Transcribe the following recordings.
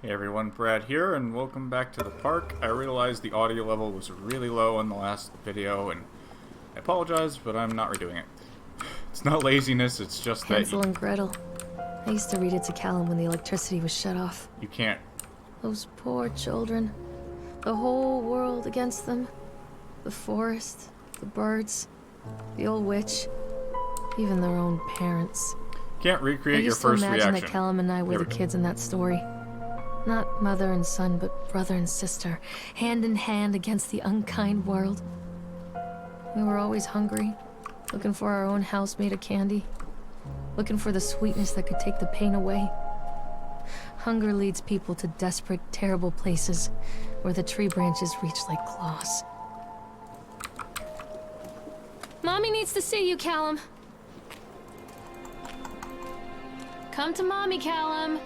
Hey everyone, Brad here, and welcome back to the park. I realized the audio level was really low in the last video, and I apologize, but I'm not redoing it. It's not laziness, it's just Hansel that and Gretel. I used to read it to Callum when the electricity was shut off. you can't. Those poor children. The whole world against them. The forest, the birds, the old witch, even their own parents. Can't I recreate your used to first imagine reaction. that Callum and I were There the we go. kids in that story. Not mother and son, but brother and sister, hand in hand against the unkind world. We were always hungry, looking for our own house made of candy, looking for the sweetness that could take the pain away. Hunger leads people to desperate, terrible places where the tree branches reach like claws. Mommy needs to see you, Callum. Come to Mommy, Callum.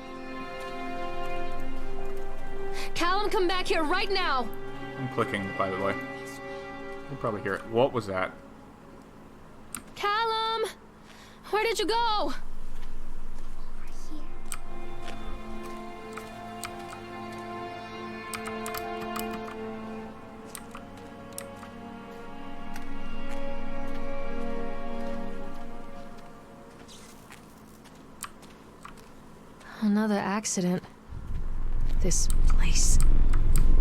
Callum, come back here right now! I'm clicking, by the way. You'll probably hear it. What was that? Callum! Where did you go? Another accident. This place.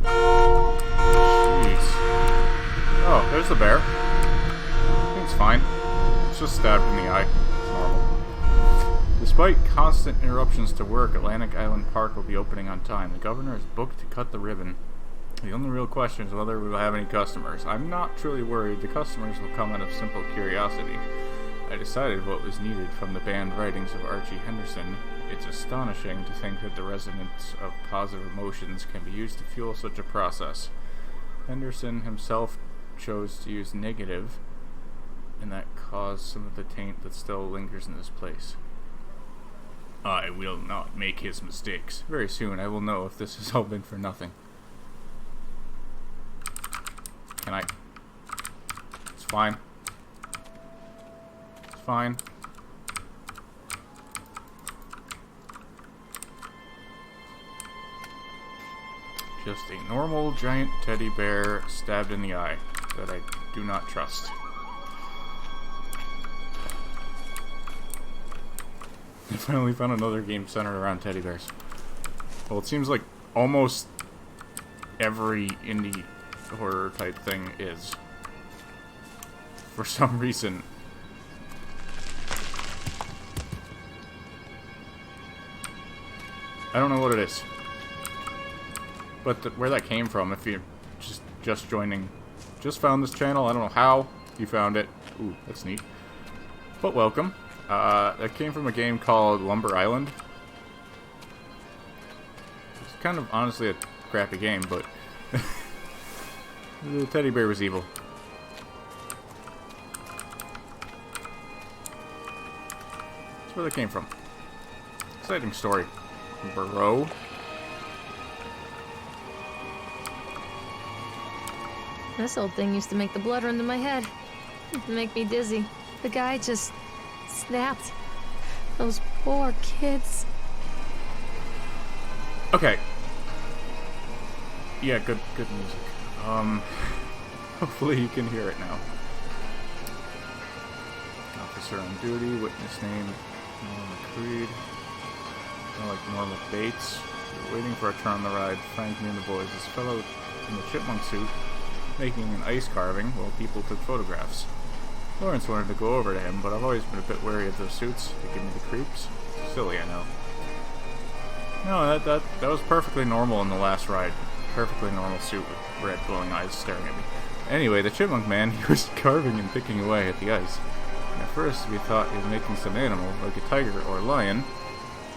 Jeez. Oh, there's the bear. Thing's fine. It's just stabbed in the eye. It's normal. Despite constant interruptions to work, Atlantic Island Park will be opening on time. The governor is booked to cut the ribbon. The only real question is whether we will have any customers. I'm not truly worried. The customers will come out of simple curiosity. I decided what was needed from the banned writings of Archie Henderson. It's astonishing to think that the resonance of positive emotions can be used to fuel such a process. Henderson himself chose to use negative, and that caused some of the taint that still lingers in this place. I will not make his mistakes. Very soon I will know if this has all been for nothing. Can I? It's fine. It's fine. Just a normal giant teddy bear stabbed in the eye that I do not trust. I finally found another game centered around teddy bears. Well, it seems like almost every indie horror type thing is. For some reason. I don't know what it is. But where that came from, if you're just joining, just found this channel, I don't know how you found it. Ooh, that's neat. But welcome. That came from a game called Lumber Island. It's kind of honestly a crappy game, but the teddy bear was evil. That's where that came from. Exciting story. Burrow. This old thing used to make the blood run to my head. Make me dizzy. The guy just snapped. Those poor kids. Okay. Yeah, good music. Hopefully you can hear it now. Officer on duty, witness name Norma Creed. I like Norma Bates. We're waiting for a turn on the ride. Frankie and the boys. This fellow in the chipmunk suit making an ice carving while people took photographs. Lawrence wanted to go over to him, but I've always been a bit wary of those suits. They give me the creeps. Silly, I know. No, that was perfectly normal in the last ride. Perfectly normal suit with red glowing eyes staring at me. Anyway, the chipmunk man, he was carving and picking away at the ice. And at first we thought he was making some animal, like a tiger or a lion.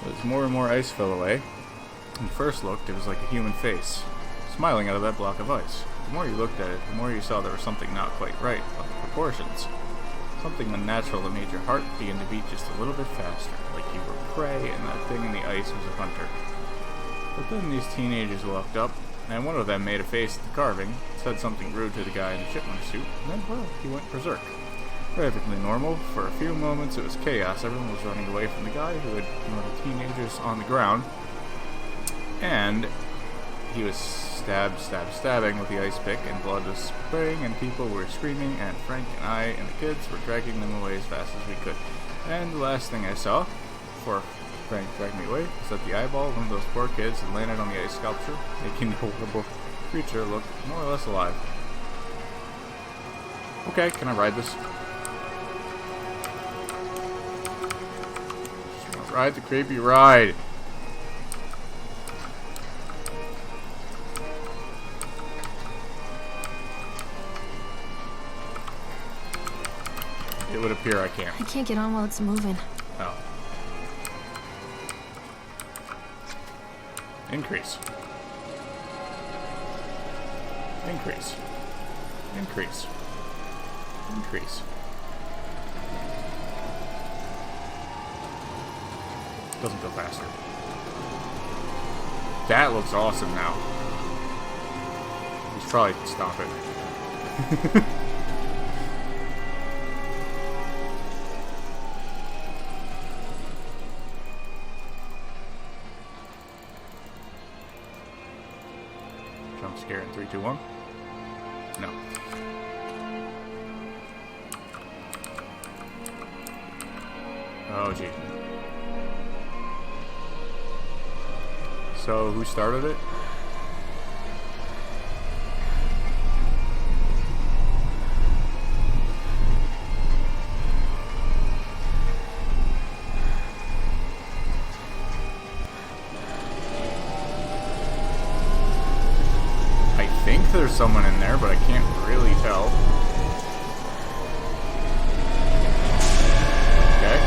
But as more and more ice fell away, when first looked, it was like a human face, smiling out of that block of ice. The more you looked at it, the more you saw there was something not quite right about the proportions. Something unnatural that made your heart begin to beat just a little bit faster, like you were prey and that thing in the ice was a hunter. But then these teenagers walked up, and one of them made a face at the carving, said something rude to the guy in the chipmunk suit, and then, well, he went berserk. Perfectly normal. For a few moments it was chaos. Everyone was running away from the guy who had ignored the teenagers on the ground. And he was stabbing with the ice pick, and blood was spraying, and people were screaming, and Frank and I and the kids were dragging them away as fast as we could. And the last thing I saw before Frank dragged me away was that the eyeball of one of those poor kids had landed on the ice sculpture, making the horrible creature look more or less alive. Okay, can I ride this? Just want to ride the creepy ride. It would appear I can't. I can't get on while it's moving. Oh. Increase. Increase. Increase. Increase. Doesn't go faster. That looks awesome now. We should probably stop it. Jump scare in 3, 2, 1. No. Oh, gee. So, who started it? I think there's someone in there, but I can't really tell. Okay.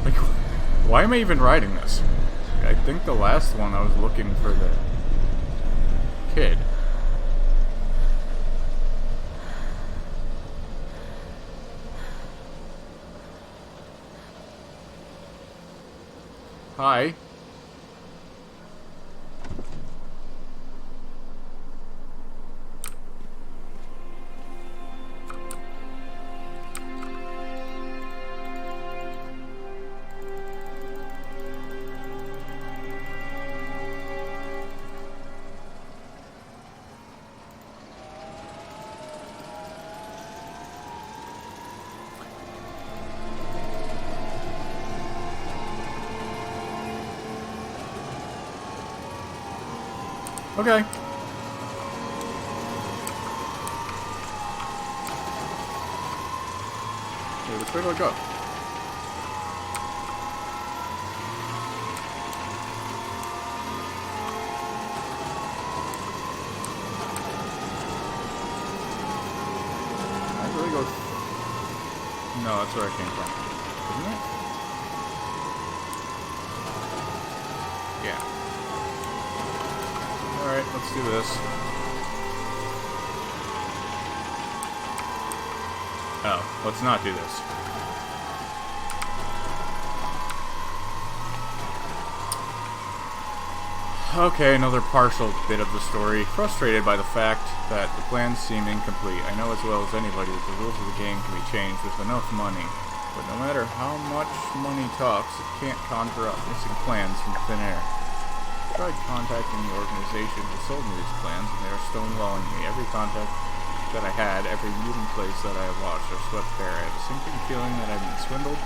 Like, why am I even riding this? I think the last one I was looking for the kid. Hi. Okay. Wait, which way do I go? I really go... No, that's where I came from. Isn't it? Yeah. Alright, let's do this. Oh, let's not do this. Okay, another partial bit of the story. Frustrated by the fact that the plans seem incomplete, I know as well as anybody that the rules of the game can be changed with enough money. But no matter how much money talks, it can't conjure up missing plans from thin air. I tried contacting the organization who sold me these plans, and they are stonewalling me. Every contact that I had, every meeting place that I have watched, are swept bare. I have a sinking feeling that I've been swindled.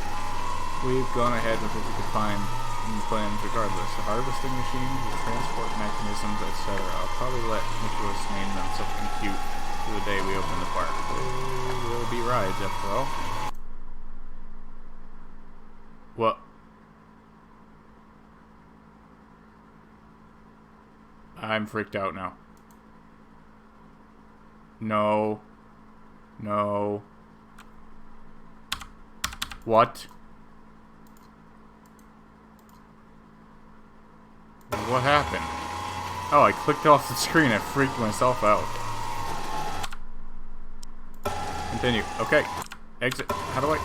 We've gone ahead with what we could find in the plans regardless. The harvesting machines, the transport mechanisms, etc. I'll probably let Nicholas name them something cute for the day we open the park. They will be rides, after all. What? I'm freaked out now. No. No. What? What happened? Oh, I clicked off the screen. I freaked myself out. Continue. Okay. Exit. How do I...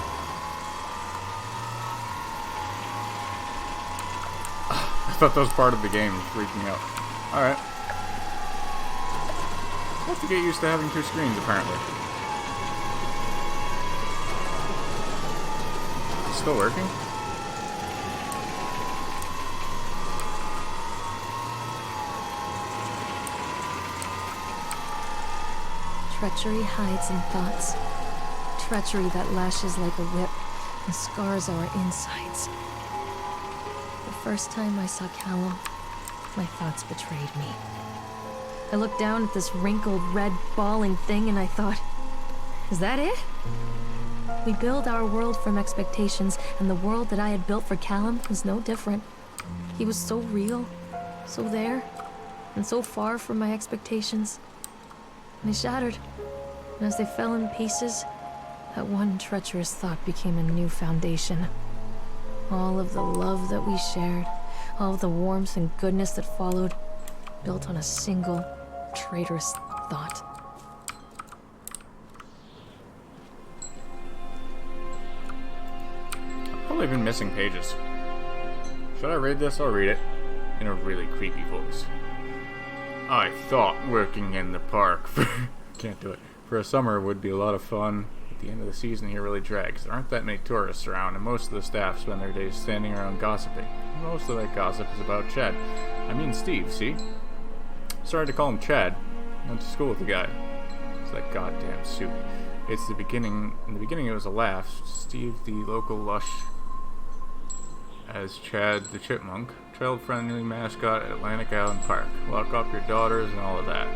I thought that was part of the game. It freaked me out. Alright. We'll have to get used to having 2 screens, apparently. It's still working? Treachery hides in thoughts. Treachery that lashes like a whip and scars our insides. The first time I saw Callum, my thoughts betrayed me. I looked down at this wrinkled, red, bawling thing and I thought, is that it? We build our world from expectations, and the world that I had built for Callum was no different. He was so real, so there, and so far from my expectations. And they shattered, and as they fell in pieces, that one treacherous thought became a new foundation. All of the love that we shared, all of the warmth and goodness that followed, built on a single, traitorous thought. I've probably been missing pages. Should I read this? I'll read it in a really creepy voice. I thought working in the park for can't do it. For a summer would be a lot of fun. At the end of the season here really drags. There aren't that many tourists around, and most of the staff spend their days standing around gossiping. Most of that gossip is about Chad. I mean Steve, see? Started to call him Chad. Went to school with the guy. It's that goddamn suit. It's the beginning. In the beginning, it was a laugh. Steve, the local lush, as Chad the chipmunk, child-friendly mascot at Atlantic Island Park. Lock up your daughters and all of that.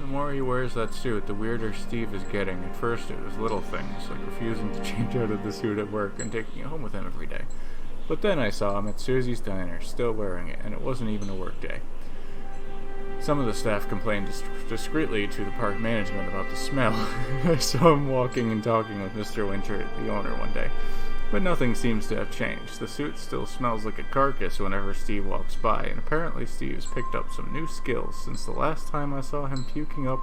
The more he wears that suit, the weirder Steve is getting. At first, it was little things, like refusing to change out of the suit at work and taking it home with him every day. But then I saw him at Susie's Diner, still wearing it, and it wasn't even a work day. Some of the staff complained discreetly to the park management about the smell. I saw him walking and talking with Mr. Winter, the owner, one day. But nothing seems to have changed. The suit still smells like a carcass whenever Steve walks by, and apparently Steve's picked up some new skills since the last time I saw him puking up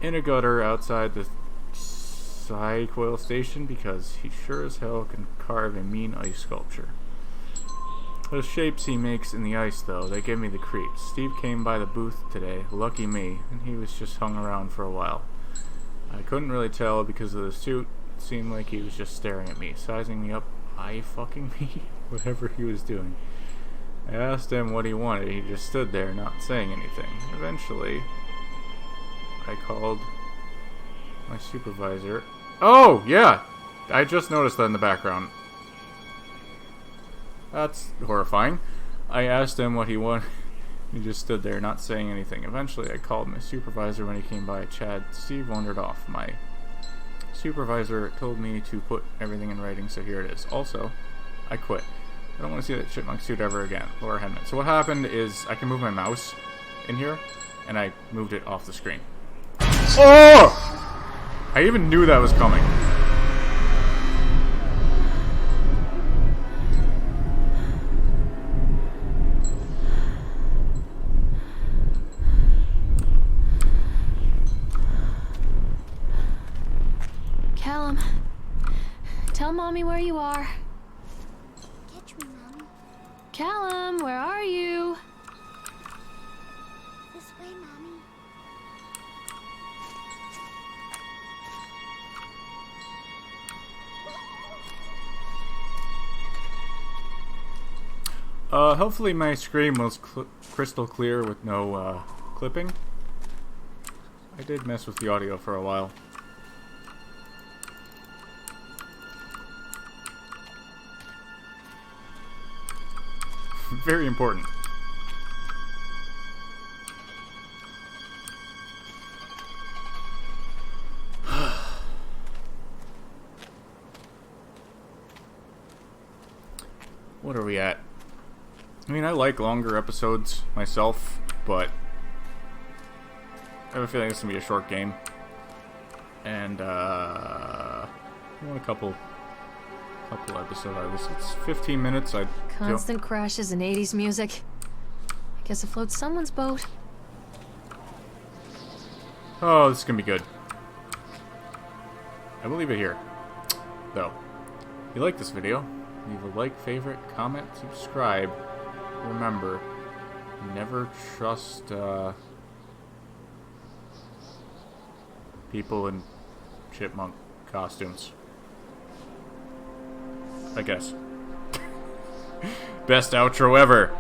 in a gutter outside the Psychoil station, because he sure as hell can carve a mean ice sculpture. Those shapes he makes in the ice, though, they give me the creeps. Steve came by the booth today, lucky me, and he was just hung around for a while. I couldn't really tell because of the suit. It seemed like he was just staring at me, sizing me up, eye-fucking me, whatever he was doing. I asked him what he wanted. He just stood there, not saying anything. Eventually, I called my supervisor. Oh, yeah! I just noticed that in the background. That's horrifying. I asked him what he wanted. He just stood there, not saying anything. Eventually, I called my supervisor when he came by. Chad. Steve wandered off. My supervisor told me to put everything in writing, so here it is. Also, I quit. I don't want to see that chipmunk suit ever again. Laura Hedman. So what happened is I can move my mouse in here, and I moved it off the screen. Oh! I even knew that was coming. Callum, tell Mommy where you are. Catch me, Mommy. Callum, where are you? This way, Mommy. Hopefully my screen was crystal clear with no, clipping. I did mess with the audio for a while. Very important. What are we at? I mean, I like longer episodes myself, but I have a feeling this is going to be a short game. And, I want a couple episodes out of this. It's 15 minutes. Constant crashes and 80s music. I guess it floats someone's boat. Oh, this is going to be good. I will leave it here, though. If you like this video, leave a like, favorite, comment, subscribe. Remember, never trust people in chipmunk costumes. I guess. Best outro ever.